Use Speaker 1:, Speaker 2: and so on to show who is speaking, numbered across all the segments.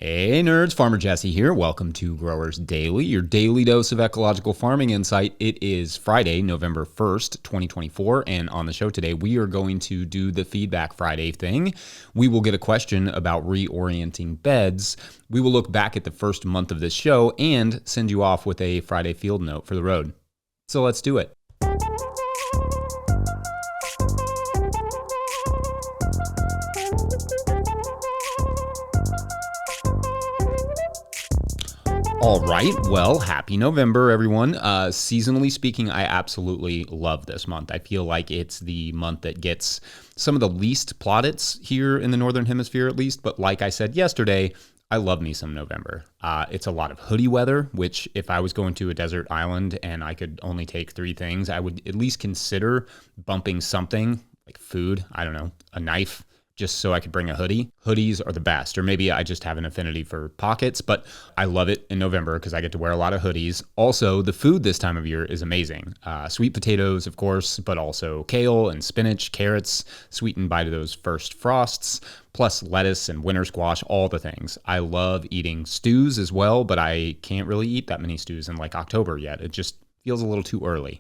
Speaker 1: Hey nerds, Farmer Jesse here. Welcome to Growers Daily, your daily dose of ecological farming insight. It is Friday, November 1st, 2024, and on the show today, we are going to do the Feedback Friday thing. We will get a question about reorienting beds. We will look back at the first month of this show and send you off with a Friday field note for the road. So let's do it. All right. Well, happy November, everyone. Seasonally speaking, I absolutely love this month. I feel like it's the month that gets some of the least plaudits here in the Northern Hemisphere, at least. But like I said yesterday, I love me some November. It's a lot of hoodie weather, which if I was going to a desert island and I could only take three things, I would at least consider bumping something like food. I don't know, a knife, just so I could bring a hoodie. Hoodies are the best, or maybe I just have an affinity for pockets, but I love it in November because I get to wear a lot of hoodies. Also, the food this time of year is amazing. Sweet potatoes, of course, but also kale and spinach, carrots, sweetened by those first frosts, plus lettuce and winter squash, all the things. I love eating stews as well, but I can't really eat that many stews in like October yet. It just feels a little too early.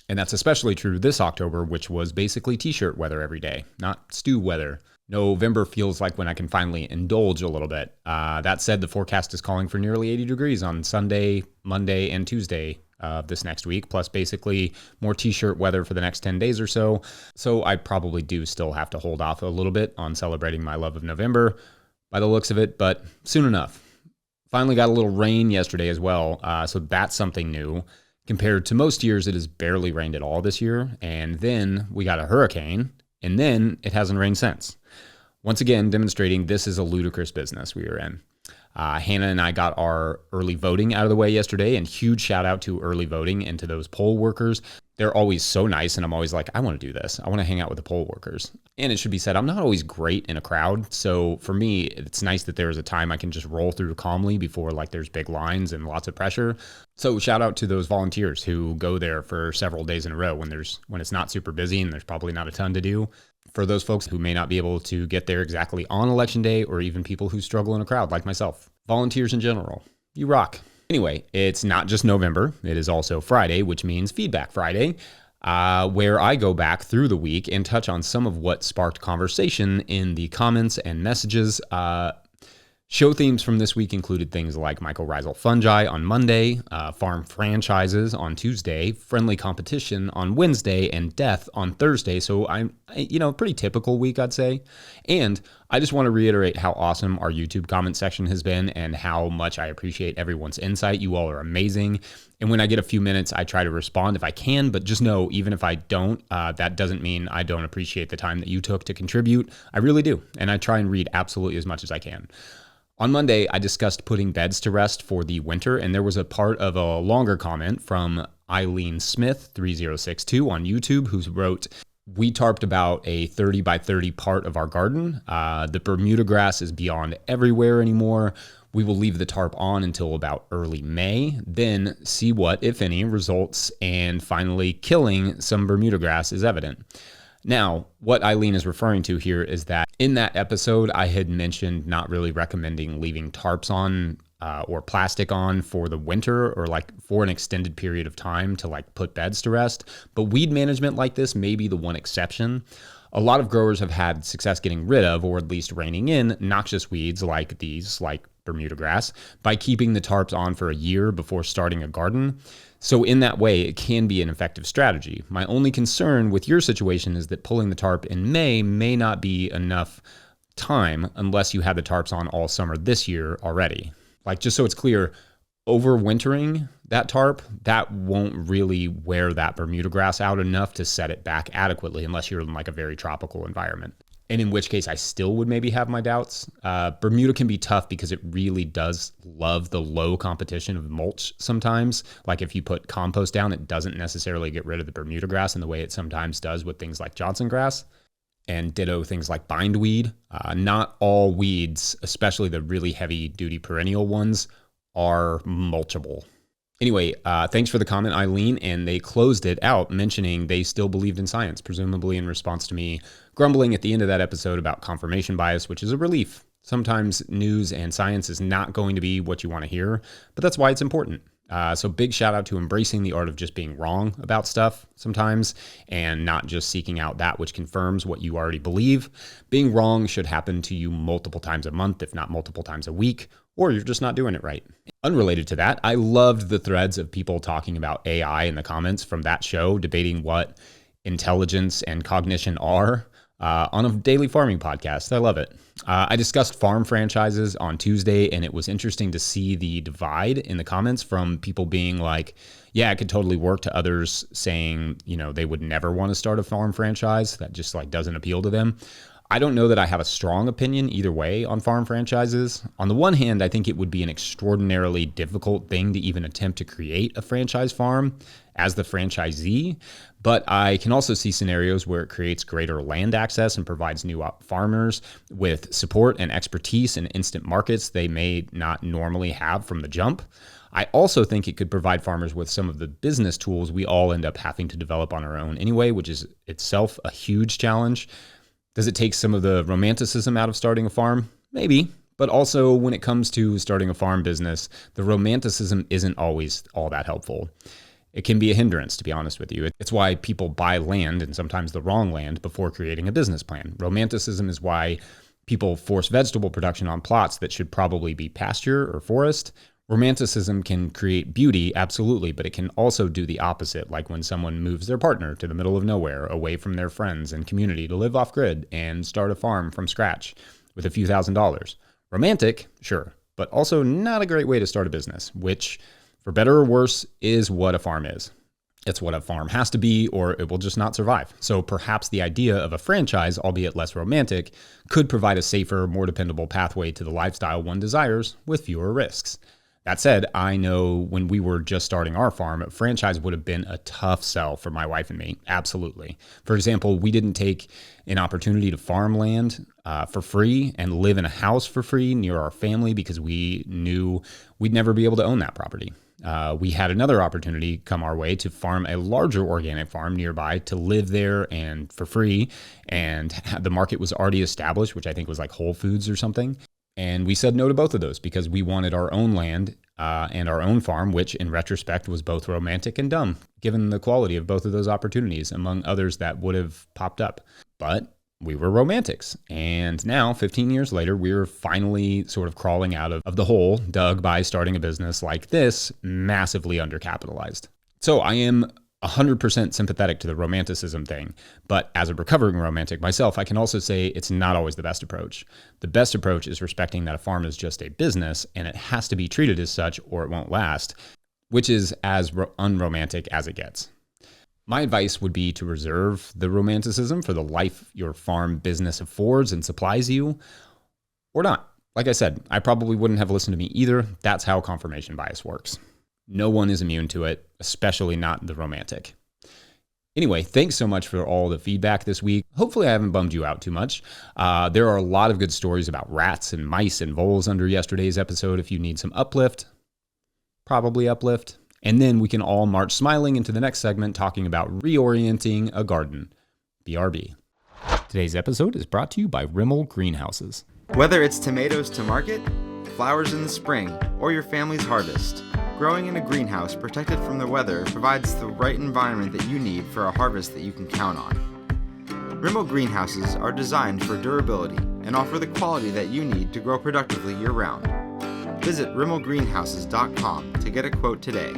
Speaker 1: And that's especially true this October, which was basically t-shirt weather every day, not stew weather. November feels like when I can finally indulge a little bit. That said, the forecast is calling for nearly 80 degrees on Sunday, Monday, and Tuesday this next week, plus basically more t-shirt weather for the next 10 days or so. So I probably do still have to hold off a little bit on celebrating my love of November by the looks of it, but soon enough. Finally got a little rain yesterday as well, so that's something new. Compared to most years, it has barely rained at all this year, and then we got a hurricane, and then it hasn't rained since. Once again, demonstrating this is a ludicrous business we are in. Hannah and I got our early voting out of the way yesterday, and huge shout out to early voting and to those poll workers. They're always so nice, and I'm always like, I want to do this. I want to hang out with the poll workers. And it should be said, I'm not always great in a crowd, so for me, it's nice that there is a time I can just roll through calmly before like there's big lines and lots of pressure. So shout out to those volunteers who go there for several days in a row when it's not super busy and there's probably not a ton to do. For those folks who may not be able to get there exactly on election day, or even people who struggle in a crowd like myself. Volunteers in general, you rock. Anyway, it's not just November. It is also Friday, which means Feedback Friday, where I go back through the week and touch on some of what sparked conversation in the comments and messages. Show themes from this week included things like mycorrhizal fungi on Monday, farm franchises on Tuesday, friendly competition on Wednesday, and death on Thursday. So pretty typical week, I'd say. And I just want to reiterate how awesome our YouTube comment section has been and how much I appreciate everyone's insight. You all are amazing. And when I get a few minutes, I try to respond if I can, but just know, even if I don't, that doesn't mean I don't appreciate the time that you took to contribute. I really do. And I try and read absolutely as much as I can. On Monday, I discussed putting beds to rest for the winter, and there was a part of a longer comment from Eileen Smith, 3062 on YouTube, who wrote, "We tarped about a 30 by 30 part of our garden. The Bermuda grass is beyond everywhere anymore. We will leave the tarp on until about early May, then see what, if any, results, and finally killing some Bermuda grass is evident." Now, what Eileen is referring to here is that in that episode, I had mentioned not really recommending leaving tarps on or plastic on for the winter, or like for an extended period of time to like put beds to rest. But weed management like this may be the one exception. A lot of growers have had success getting rid of, or at least reining in, noxious weeds like these, like Bermuda grass, by keeping the tarps on for a year before starting a garden. So in that way, it can be an effective strategy. My only concern with your situation is that pulling the tarp in May may not be enough time unless you had the tarps on all summer this year already. Like, just so it's clear, overwintering that tarp, that won't really wear that Bermuda grass out enough to set it back adequately unless you're in like a very tropical environment. And in which case I still would maybe have my doubts. Bermuda can be tough because it really does love the low competition of mulch sometimes. Like if you put compost down, it doesn't necessarily get rid of the Bermuda grass in the way it sometimes does with things like Johnson grass. And ditto things like bindweed. Not all weeds, especially the really heavy duty perennial ones, are mulchable. Anyway, thanks for the comment, Eileen, and they closed it out mentioning they still believed in science, presumably in response to me grumbling at the end of that episode about confirmation bias, which is a relief. Sometimes news and science is not going to be what you want to hear, but that's why it's important. So big shout out to embracing the art of just being wrong about stuff sometimes and not just seeking out that which confirms what you already believe. Being wrong should happen to you multiple times a month, if not multiple times a week, or you're just not doing it right. Unrelated to that, I loved the threads of people talking about AI in the comments from that show, debating what intelligence and cognition are. On a daily farming podcast. I love it. I discussed farm franchises on Tuesday, and it was interesting to see the divide in the comments from people being like, yeah, it could totally work, to others saying, they would never want to start a farm franchise. That just doesn't appeal to them. I don't know that I have a strong opinion either way on farm franchises. On the one hand, I think it would be an extraordinarily difficult thing to even attempt to create a franchise farm as the franchisee, but I can also see scenarios where it creates greater land access and provides new farmers with support and expertise in instant markets they may not normally have from the jump. I also think it could provide farmers with some of the business tools we all end up having to develop on our own anyway, which is itself a huge challenge. Does it take some of the romanticism out of starting a farm? Maybe. But also, when it comes to starting a farm business, the romanticism isn't always all that helpful. It can be a hindrance, to be honest with you. It's why people buy land, and sometimes the wrong land, before creating a business plan. Romanticism is why people force vegetable production on plots that should probably be pasture or forest. Romanticism can create beauty, absolutely, but it can also do the opposite, like when someone moves their partner to the middle of nowhere, away from their friends and community to live off-grid and start a farm from scratch with a few $1,000s. Romantic, sure, but also not a great way to start a business, which, for better or worse, is what a farm is. It's what a farm has to be, or it will just not survive. So perhaps the idea of a franchise, albeit less romantic, could provide a safer, more dependable pathway to the lifestyle one desires with fewer risks. That said, I know when we were just starting our farm, a franchise would have been a tough sell for my wife and me. Absolutely. For example, we didn't take an opportunity to farm land for free and live in a house for free near our family because we knew we'd never be able to own that property. We had another opportunity come our way to farm a larger organic farm nearby, to live there and for free. And the market was already established, which I think was like Whole Foods or something. And we said no to both of those because we wanted our own land and our own farm, which in retrospect was both romantic and dumb, given the quality of both of those opportunities, among others that would have popped up. But we were romantics. And now, 15 years later, we're finally sort of crawling out of the hole dug by starting a business like this, massively undercapitalized. So I am 100% sympathetic to the romanticism thing, but as a recovering romantic myself, I can also say it's not always the best approach. The best approach is respecting that a farm is just a business and it has to be treated as such or it won't last, which is as unromantic as it gets. My advice would be to reserve the romanticism for the life your farm business affords and supplies you, or not. Like I said, I probably wouldn't have listened to me either. That's how confirmation bias works. No one is immune to it, especially not the romantic. Anyway, thanks so much for all the feedback this week. Hopefully I haven't bummed you out too much. There are a lot of good stories about rats and mice and voles under yesterday's episode. If you need some uplift, probably uplift. And then we can all march smiling into the next segment talking about reorienting a garden. BRB. Today's episode is brought to you by Rimmel Greenhouses.
Speaker 2: Whether it's tomatoes to market, flowers in the spring, or your family's harvest, growing in a greenhouse protected from the weather provides the right environment that you need for a harvest that you can count on. Rimmel Greenhouses are designed for durability and offer the quality that you need to grow productively year-round. Visit rimmelgreenhouses.com to get a quote today.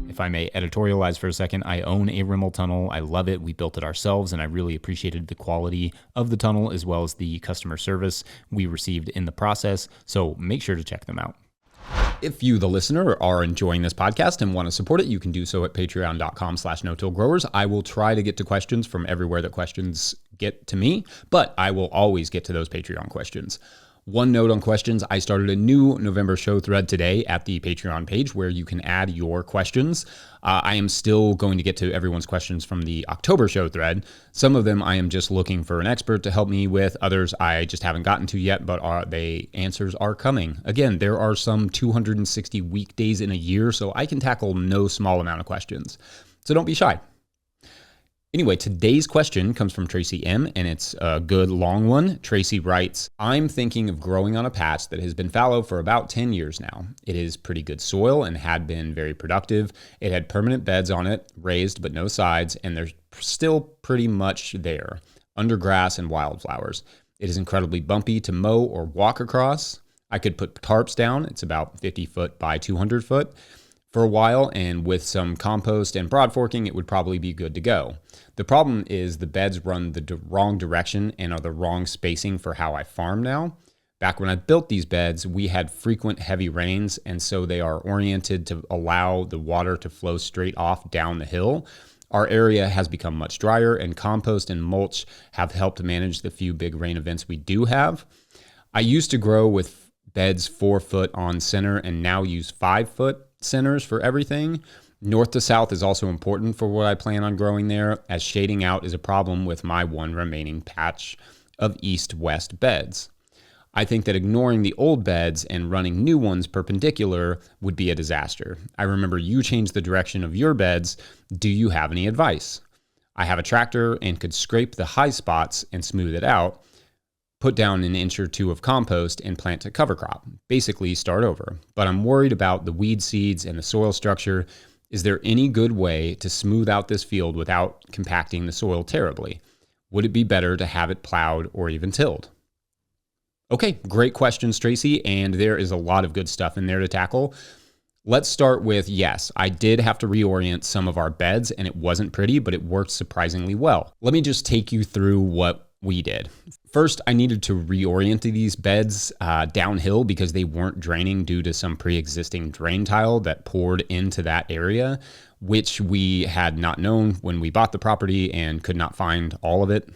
Speaker 1: If I may editorialize for a second, I own a Rimmel tunnel. I love it. We built it ourselves, and I really appreciated the quality of the tunnel as well as the customer service we received in the process. So make sure to check them out. If you, the listener, are enjoying this podcast and want to support it, you can do so at patreon.com/no-till-growers. I will try to get to questions from everywhere that questions get to me, but I will always get to those Patreon questions. One note on questions, I started a new November show thread today at the Patreon page where you can add your questions. I am still going to get to everyone's questions from the October show thread. Some of them I am just looking for an expert to help me with. Others I just haven't gotten to yet, but answers are coming. Again, there are some 260 weekdays in a year, so I can tackle no small amount of questions. So don't be shy. Anyway, today's question comes from Tracy M, and it's a good long one. Tracy writes, I'm thinking of growing on a patch that has been fallow for about 10 years now. It is pretty good soil and had been very productive. It had permanent beds on it, raised but no sides, and they're still pretty much there, under grass and wildflowers. It is incredibly bumpy to mow or walk across. I could put tarps down. It's about 50 foot by 200 foot. For a while, and with some compost and broad forking, it would probably be good to go. The problem is the beds run the wrong direction and are the wrong spacing for how I farm now. Back when I built these beds, we had frequent heavy rains, and so they are oriented to allow the water to flow straight off down the hill. Our area has become much drier, and compost and mulch have helped manage the few big rain events we do have. I used to grow with beds 4 foot on center and now use 5 foot centers for everything. North to south is also important for what I plan on growing there, as shading out is a problem with my one remaining patch of east-west beds. I think that ignoring the old beds and running new ones perpendicular would be a disaster. I remember you changed the direction of your beds. Do you have any advice? I have a tractor and could scrape the high spots and smooth it out, put down an inch or two of compost, and plant a cover crop. Basically, start over. But I'm worried about the weed seeds and the soil structure. Is there any good way to smooth out this field without compacting the soil terribly? Would it be better to have it plowed or even tilled? Okay, great questions, Tracy, and there is a lot of good stuff in there to tackle. Let's start with, yes, I did have to reorient some of our beds, and it wasn't pretty, but it worked surprisingly well. Let me just take you through what we did. First, I needed to reorient these beds downhill because they weren't draining due to some pre-existing drain tile that poured into that area, which we had not known when we bought the property and could not find all of it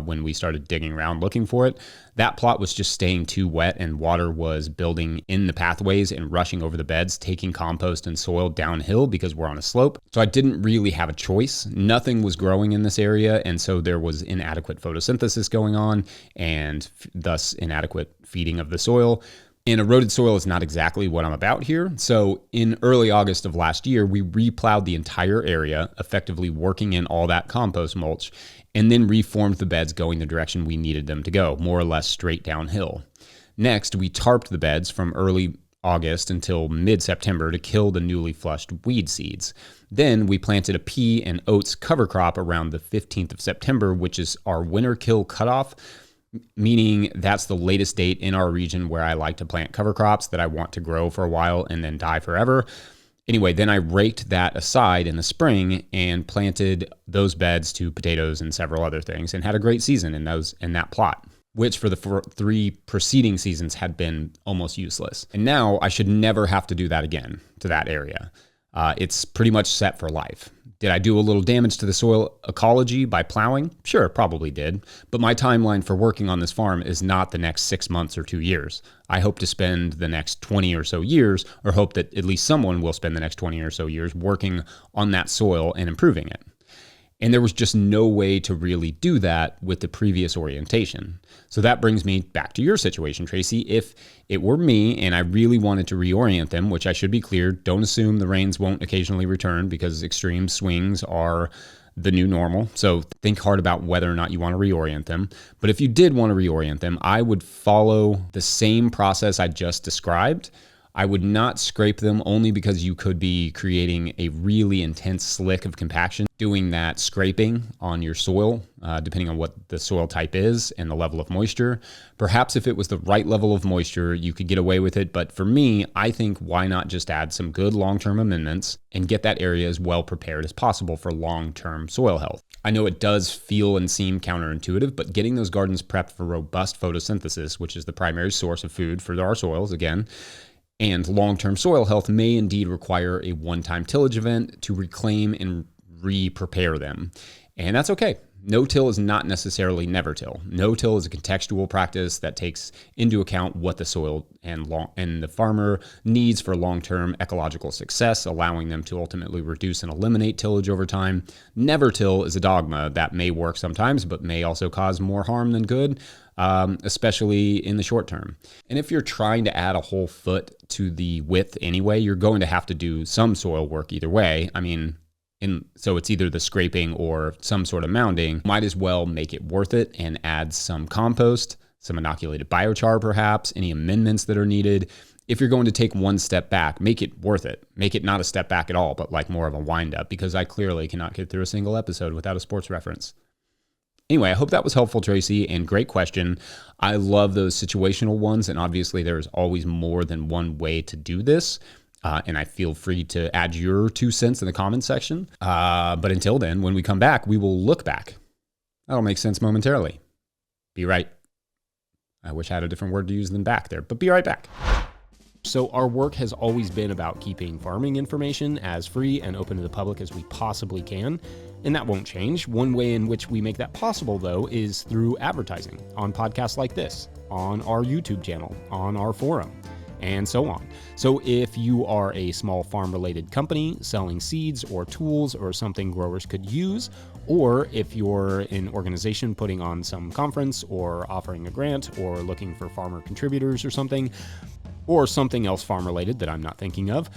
Speaker 1: when we started digging around looking for it. That plot was just staying too wet, and water was building in the pathways and rushing over the beds, taking compost and soil downhill because we're on a slope. So I didn't really have a choice. Nothing was growing in this area, and so there was inadequate photosynthesis going on and thus inadequate feeding of the soil. And eroded soil is not exactly what I'm about here. So in early August of last year, we replowed the entire area, effectively working in all that compost mulch, and then reformed the beds going the direction we needed them to go, more or less straight downhill. Next, we tarped the beds from early August until mid-September to kill the newly flushed weed seeds. Then we planted a pea and oats cover crop around the 15th of September, which is our winter kill cutoff, meaning that's the latest date in our region where I like to plant cover crops that I want to grow for a while and then die forever. Anyway, then I raked that aside in the spring and planted those beds to potatoes and several other things, and had a great season in that plot, which for the 3 preceding seasons had been almost useless. And now I should never have to do that again to that area. It's pretty much set for life. Did I do a little damage to the soil ecology by plowing? Sure, probably did. But my timeline for working on this farm is not the next 6 months or 2 years. I hope to spend the next 20 or so years, or hope that at least someone will spend the next 20 or so years working on that soil and improving it. And there was just no way to really do that with the previous orientation. So that brings me back to your situation, Tracy. If it were me and I really wanted to reorient them, which I should be clear, don't assume the rains won't occasionally return because extreme swings are the new normal. So think hard about whether or not you want to reorient them. But if you did want to reorient them, I would follow the same process I just described. I would not scrape them, only because you could be creating a really intense slick of compaction doing that scraping on your soil, depending on what the soil type is and the level of moisture. Perhaps if it was the right level of moisture, you could get away with it. But for me, I think why not just add some good long-term amendments and get that area as well prepared as possible for long-term soil health. I know it does feel and seem counterintuitive, but getting those gardens prepped for robust photosynthesis, which is the primary source of food for our soils, again, and long-term soil health may indeed require a one-time tillage event to reclaim and re-prepare them. And that's okay. No-till is not necessarily never-till. No-till is a contextual practice that takes into account what the soil and the farmer needs for long-term ecological success, allowing them to ultimately reduce and eliminate tillage over time. Never-till is a dogma that may work sometimes, but may also cause more harm than good, especially in the short term. And if you're trying to add a whole foot to the width anyway, you're going to have to do some soil work either way. I mean, And so it's either the scraping or some sort of mounding. Might as well make it worth it and add some compost, some inoculated biochar perhaps, any amendments that are needed. If you're going to take one step back, make it worth it. Make it not a step back at all, but like more of a wind up, because I clearly cannot get through a single episode without a sports reference. Anyway, I hope that was helpful, Tracy, and great question. I love those situational ones, and obviously there's always more than one way to do this, and I feel free to add your 2 cents in the comments section. But until then, when we come back, we will look back. That'll make sense momentarily. Be right. I wish I had a different word to use than back there, but be right back. So our work has always been about keeping farming information as free and open to the public as we possibly can, and that won't change. One way in which we make that possible, though, is through advertising on podcasts like this, on our YouTube channel, on our forum, and so on. So if you are a small farm-related company selling seeds or tools or something growers could use, or if you're an organization putting on some conference or offering a grant or looking for farmer contributors or something else farm-related that I'm not thinking of,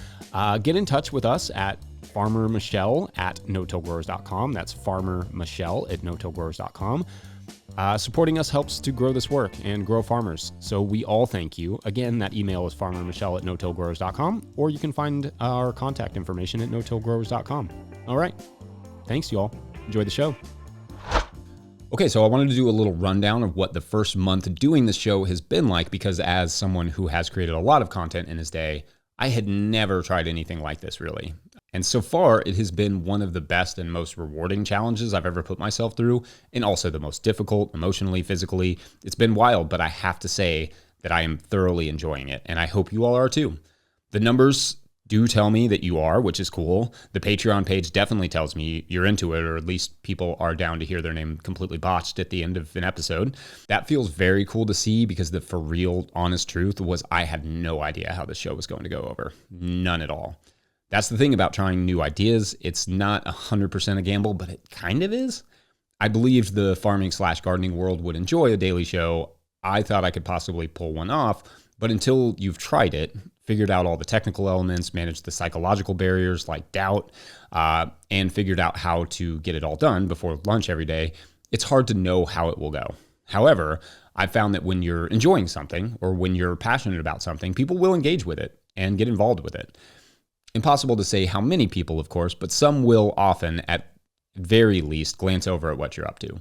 Speaker 1: get in touch with us at farmermichelle@notillgrowers.com. That's farmermichelle@notillgrowers.com. Supporting us helps to grow this work and grow farmers, so we all thank you. Again, that email is farmermichelle@notillgrowers.com, or you can find our contact information at notillgrowers.com. All right. Thanks, y'all. Enjoy the show. Okay, so I wanted to do a little rundown of what the first month doing this show has been like, because as someone who has created a lot of content in his day, I had never tried anything like this really. And so far, it has been one of the best and most rewarding challenges I've ever put myself through, and also the most difficult emotionally, physically. It's been wild, but I have to say that I am thoroughly enjoying it, and I hope you all are too. The numbers do tell me that you are, which is cool. The Patreon page definitely tells me you're into it, or at least people are down to hear their name completely botched at the end of an episode. That feels very cool to see, because the for real, honest truth was I had no idea how the show was going to go over. None at all. That's the thing about trying new ideas. It's not 100% a gamble, but it kind of is. I believed the farming/gardening world would enjoy a daily show. I thought I could possibly pull one off, but until you've tried it, figured out all the technical elements, managed the psychological barriers like doubt, and figured out how to get it all done before lunch every day, it's hard to know how it will go. However, I've found that when you're enjoying something or when you're passionate about something, people will engage with it and get involved with it. Impossible to say how many people, of course, but some will often, at very least, glance over at what you're up to.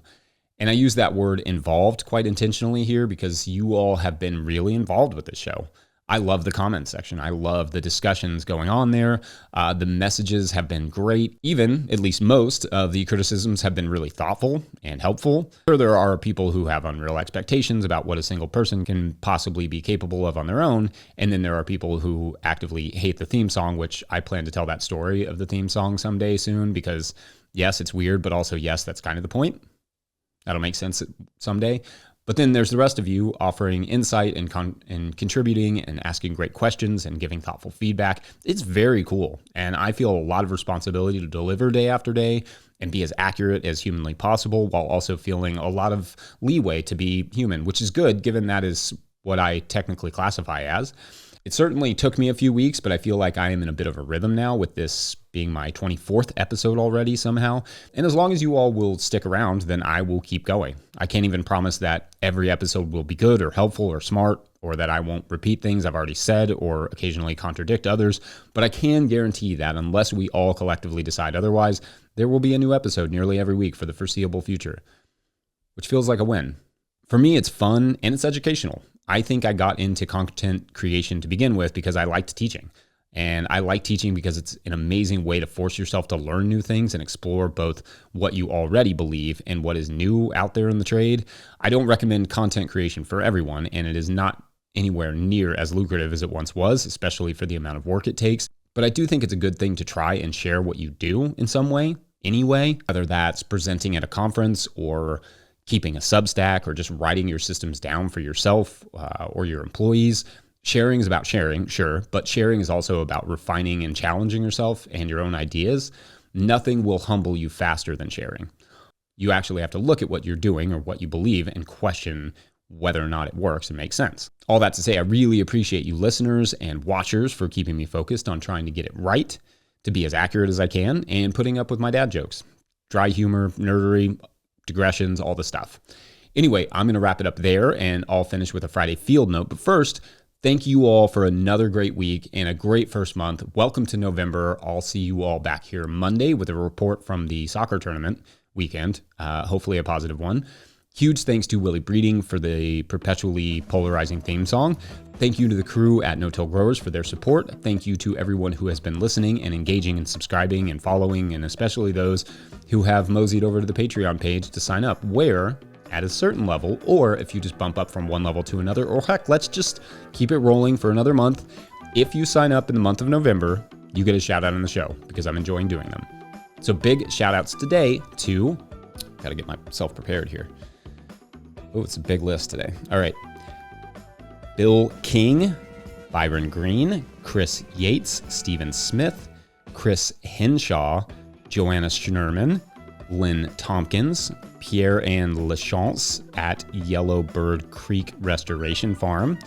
Speaker 1: And I use that word involved quite intentionally here, because you all have been really involved with this show. I love the comment section. I love the discussions going on there. The messages have been great. Even, at least most, of the criticisms have been really thoughtful and helpful. Sure, there are people who have unreal expectations about what a single person can possibly be capable of on their own. And then there are people who actively hate the theme song, which I plan to tell that story of the theme song someday soon, because yes, it's weird, but also yes, that's kind of the point. That'll make sense someday. But then there's the rest of you offering insight and contributing and asking great questions and giving thoughtful feedback. It's very cool. And I feel a lot of responsibility to deliver day after day and be as accurate as humanly possible, while also feeling a lot of leeway to be human, which is good given that is what I technically classify as. It certainly took me a few weeks, but I feel like I am in a bit of a rhythm now, with this being my 24th episode already somehow. And as long as you all will stick around, then I will keep going. I can't even promise that every episode will be good or helpful or smart, or that I won't repeat things I've already said or occasionally contradict others, but I can guarantee that unless we all collectively decide otherwise, there will be a new episode nearly every week for the foreseeable future, which feels like a win. For me, it's fun and it's educational. I think I got into content creation to begin with because I liked teaching. And I like teaching because it's an amazing way to force yourself to learn new things and explore both what you already believe and what is new out there in the trade. I don't recommend content creation for everyone, and it is not anywhere near as lucrative as it once was, especially for the amount of work it takes. But I do think it's a good thing to try and share what you do in some way, anyway, whether that's presenting at a conference or keeping a Substack or just writing your systems down for yourself or your employees. Sharing is about sharing, sure, but sharing is also about refining and challenging yourself and your own ideas. Nothing will humble you faster than sharing. You actually have to look at what you're doing or what you believe and question whether or not it works and makes sense. All that to say, I really appreciate you listeners and watchers for keeping me focused on trying to get it right. to be as accurate as I can and putting up with my dad jokes, dry humor, nerdery, digressions, all the stuff. Anyway, I'm going to wrap it up there, and I'll finish with a Friday field note. But first, thank you all for another great week and a great first month. Welcome to November. I'll see you all back here Monday with a report from the soccer tournament weekend, hopefully a positive one. Huge thanks to Willie Breeding for the perpetually polarizing theme song. Thank you to the crew at No-Till Growers for their support. Thank you to everyone who has been listening and engaging and subscribing and following, and especially those who have moseyed over to the Patreon page to sign up, where at a certain level, or if you just bump up from one level to another, or heck, let's just keep it rolling for another month. If you sign up in the month of November, you get a shout out on the show because I'm enjoying doing them. So big shout outs today to, gotta get myself prepared here. Oh, it's a big list today. All right. Bill King, Byron Green, Chris Yates, Stephen Smith, Chris Henshaw, Joanna Schnerman, Lynn Tompkins, Pierre Ann Lachance at Yellowbird Creek Restoration Farm,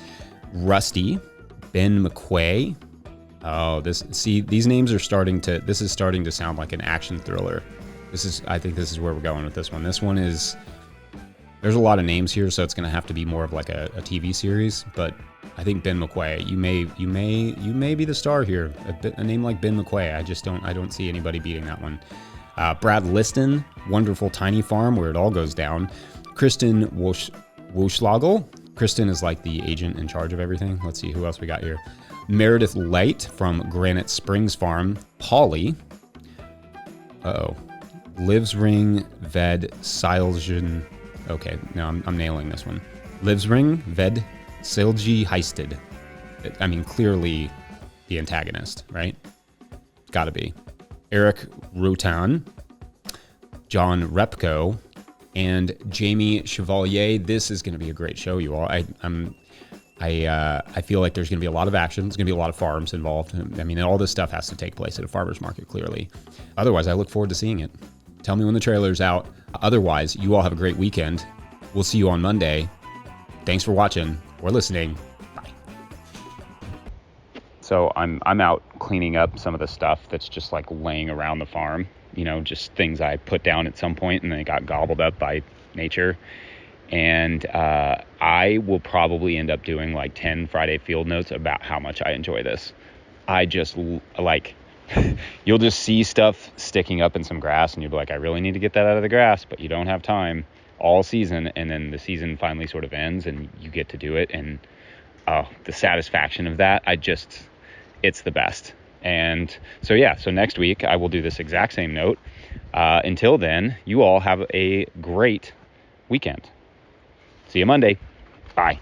Speaker 1: Rusty, Ben McQuay. Oh, these names are starting to sound like an action thriller. I think this is where we're going with this one. This one is, there's a lot of names here, so it's going to have to be more of like a TV series, but I think Ben McQuay, you may be the star here. A name like Ben McQuay, I don't see anybody beating that one. Brad Liston, Wonderful Tiny Farm, where it all goes down. Kristen Woschlagel. Kristen is like the agent in charge of everything. Let's see who else we got here. Meredith Light from Granite Springs Farm. Polly. Livsring Ved Siljen. Okay, no, I'm nailing this one. Livsring Ved Silji Heisted. I mean, clearly the antagonist, right? Gotta be. Eric Rutan, John Repko, and Jamie Chevalier. This is going to be a great show, you all. I feel like there's going to be a lot of action. There's going to be a lot of farms involved. I mean, all this stuff has to take place at a farmer's market, clearly. Otherwise, I look forward to seeing it. Tell me when the trailer's out. Otherwise, you all have a great weekend. We'll see you on Monday. Thanks for watching or listening. Bye. So I'm out cleaning up some of the stuff that's just like laying around the farm. Just things I put down at some point and then it got gobbled up by nature. And I will probably end up doing like 10 Friday field notes about how much I enjoy this. I just like, you'll just see stuff sticking up in some grass and you'll be like, I really need to get that out of the grass, but you don't have time all season. And then the season finally sort of ends and you get to do it. And the satisfaction of that, it's the best. And so next week I will do this exact same note. Until then, you all have a great weekend. See you Monday. Bye.